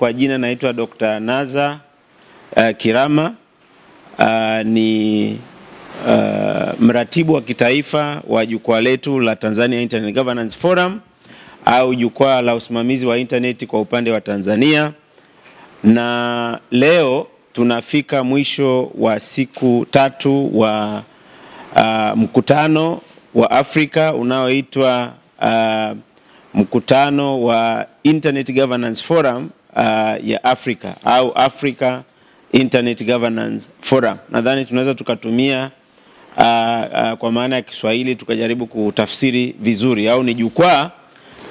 kwa jina naitwa Dr. Naza Kirama, ni mratibu wa kitaifa wa jukwaa letu la Tanzania Internet Governance Forum au jukwaa la usimamizi wa internet kwa upande wa Tanzania. Na leo tunafika mwisho wa siku 3 wa mkutano wa Afrika unaoitwa mkutano wa Internet Governance Forum ya Afrika au Africa Internet Governance Forum. Nadhani tunaweza tukatumia kwa maana ya Kiswahili tukajaribu kutafsiri vizuri, au ni jukwaa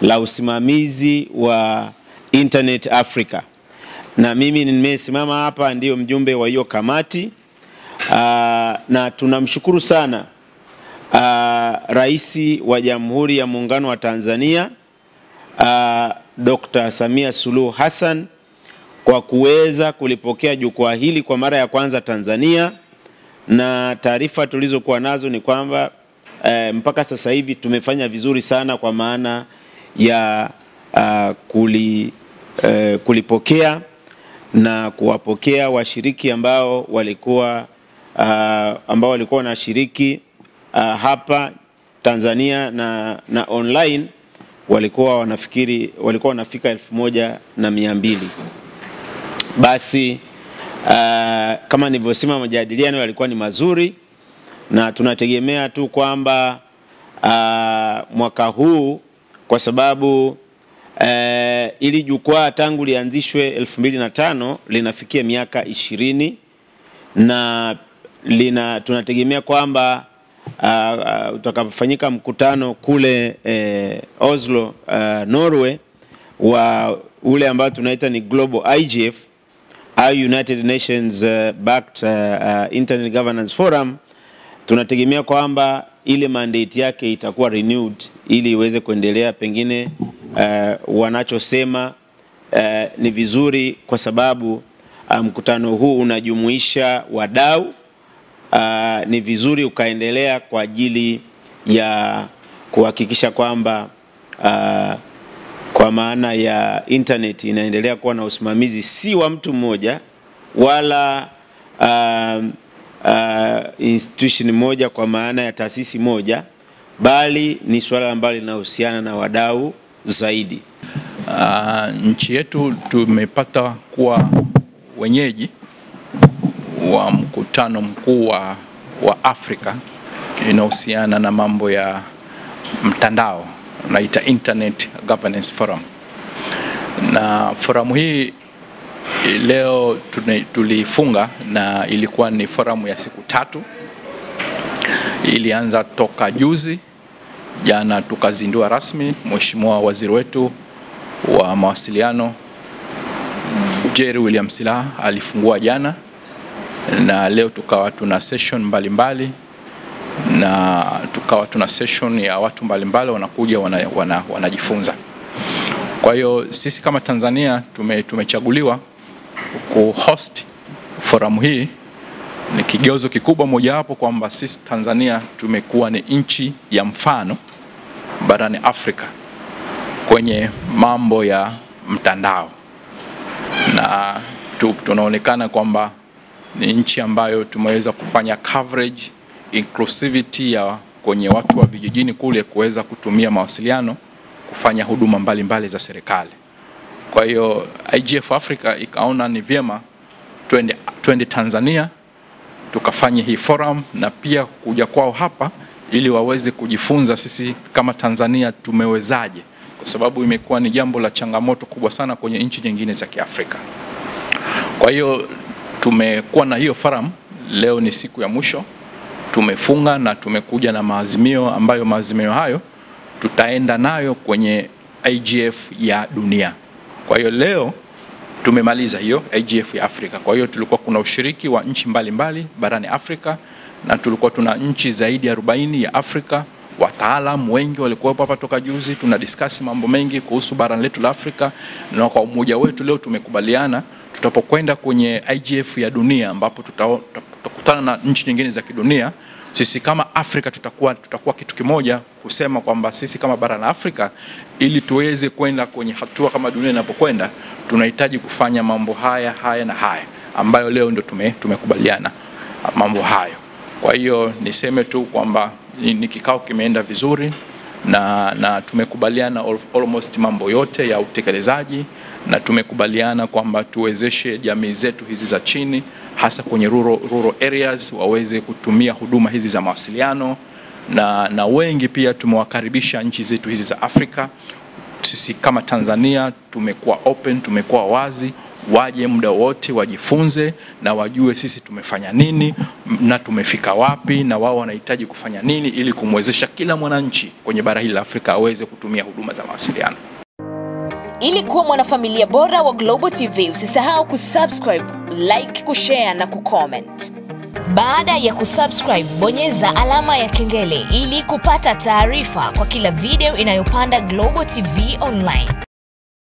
la usimamizi wa Internet Africa. Na mimi nimesimama hapa ndio mjumbe wa hiyo kamati, na tunamshukuru sana Rais wa Jamhuri ya Muungano wa Tanzania Dr. Samia Suluhu Hassan kwa kuweza kulipokea jukwaa hili kwa mara ya kwanza Tanzania. Na taarifa tulizokuwa nazo ni kwamba mpaka sasa hivi tumefanya vizuri sana kwa maana ya kulipokea na kuwapokea washiriki ambao walikuwa wanashiriki hapa Tanzania na online walikuwa wanafika 1200. Basi kama nilivyosema, majadiliano yalikuwa ni mazuri, na tunategemea tu kwamba mwaka huu, kwa sababu ili jukwaa tangu lianzishwe 2005 linafikia miaka 20, na tunategemea kwamba utakapofanyika mkutano kule Oslo, Norway, wa ule ambao tunaita ni Global IGF, United Nations backed Internet Governance Forum, tunategemea kwamba ile mandate yake itakuwa renewed ili iweze kuendelea. Pengine wanachosema ni vizuri kwa sababu mkutano huu unajumuisha wadau. Ni vizuri ukaendelea kwa ajili ya kuhakikisha kwamba kwa maana ya internet inaendelea kuwa na usimamizi si wa mtu mmoja wala institution moja kwa maana ya taasisi moja, bali ni swala ambalo linahusiana na wadau zaidi. Nchi yetu tumepata kuwa wenyeji wa mkutano mkuu wa Afrika inahusiana na mambo ya mtandao, unaita Internet Governance Forum. Na forum hii leo tulifunga, na ilikuwa ni forum ya siku 3. Ilianza toka juzi, jana tukazindua rasmi. Mheshimiwa Waziri wetu wa mawasiliano Jerry William Silaa alifungua jana, na leo tukawa tuna session mbalimbali, na tukawa tuna session ya watu mbalimbali wanakuja wanajifunza. Kwa hiyo sisi kama Tanzania tumechaguliwa kuhost forum hii. Ni kigezo kikubwa moja hapo kwamba sisi Tanzania tumekuwa ni nchi ya mfano barani Afrika kwenye mambo ya mtandao, na tunaonekana kwamba ni nchi ambayo tumeweza kufanya coverage, inclusivity ya kwenye watu wa vijijini kule kuweza kutumia mawasiliano kufanya huduma mbalimbali za serikali. Kwa hiyo IGF Africa ikaona ni vyema twende Tanzania tukafanye hii forum, na pia kuja kwao hapa ili waweze kujifunza sisi kama Tanzania tumewezaje, kwa sababu imekuwa ni jambo la changamoto kubwa sana kwenye nchi nyingine za Kiafrika. Kwa hiyo tumekuwa na hiyo forum. Leo ni siku ya mwisho, tumefunga na tumekuja na maazimio ambayo maazimio hayo tutaenda nayo kwenye IGF ya dunia. Kwa hiyo leo tumemaliza hiyo IGF ya Afrika. Kwa hiyo tulikuwa kuna ushiriki wa nchi mbalimbali barani Afrika, na tulikuwa tuna nchi zaidi ya 40 ya Afrika. Wataalamu wengi walikuwa hapa toka juzi, tuna discuss mambo mengi kuhusu bara letu la Afrika, na kwa umoja wetu leo tumekubaliana tutapokwenda kwenye IGF ya dunia, ambapo tutakutana na nchi nyingine za kidunia, Sisi kama Afrika tutakuwa kitu kimoja kusema kwamba sisi kama bara la Afrika, ili tuweze kwenda kwenye hatua kama dunia inapokwenda, tunahitaji kufanya mambo haya na haya ambayo leo ndio tumekubaliana mambo hayo. Kwa hiyo niseme tu kwamba ni kikao kimeenda vizuri na tumekubaliana almost mambo yote ya utekelezaji, na tumekubaliana kwamba tuwezeshe jamii zetu hizi za chini, hasa kwenye rural areas, waweze kutumia huduma hizi za mawasiliano, na wengi pia tumewakaribisha nchi zetu hizi za Afrika. Sisi kama Tanzania tumekuwa open, tumekuwa wazi, waje muda wote wajifunze na wajue sisi tumefanya nini na tumefika wapi, na wao wanahitaji kufanya nini ili kumwezesha kila mwananchi kwenye bara hili la Afrika aweze kutumia huduma za mawasiliano. Ili kuwa mwanafamilia bora wa Global TV, usisahau kusubscribe, like, kushare na kucomment. Baada ya kusubscribe, bonyeza alama ya kengele ili kupata taarifa kwa kila video inayopanda Global TV Online.